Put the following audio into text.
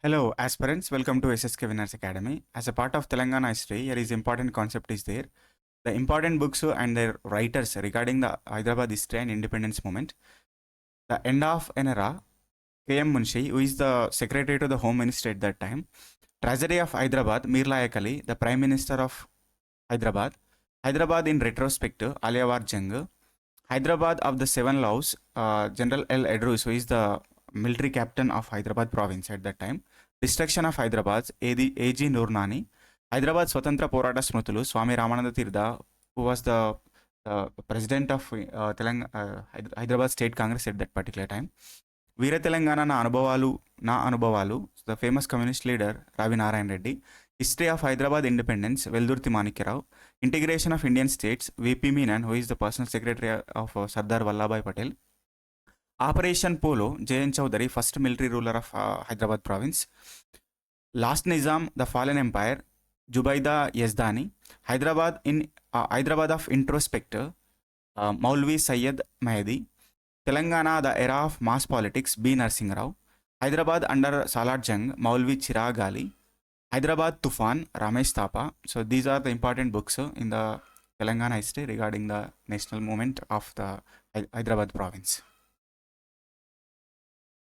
Hello, aspirants. Welcome to SSK Winners Academy. As a part of Telangana history, here is important concept is there. The important books and their writers regarding the Hyderabad history and independence movement. The end of an era, K.M. Munshi, who is the secretary to the Home Ministry at that time. Tragedy of Hyderabad, Mir Layak Ali, the Prime Minister of Hyderabad. Hyderabad in retrospect, Aliyawar Jang. Hyderabad of the Seven Laws, General L. Edrus, who is the military captain of Hyderabad province at that time. Destruction of Hyderabad, A.G. Nurnani. Hyderabad Swatantra Porata Smrutulu, Swami Ramananda Tirtha, who was the president of Hyderabad State Congress at that particular time. వీర తెలంగాణ నా అనుభవాలు the famous communist leader Ravi Narayana Reddy. History of Hyderabad independence Veldurthi Manikyarao. Integration of Indian states VP Menon, who is the personal secretary of Sardar Vallabhbhai Patel. Operation Polo, JN Chaudhuri, first military ruler of Hyderabad province. Last Nizam, the fallen empire, Zubaida Yazdani. Hyderabad of introspect, Maulvi Syed Mehdi. Telangana, the era of mass politics, B. Narsingh Rao. Hyderabad under Salar Jung, Maulvi Chirag Ali. Hyderabad Tufan, Ramesh Thapa. So these are the important books in the Telangana history regarding the national movement of the Hyderabad province.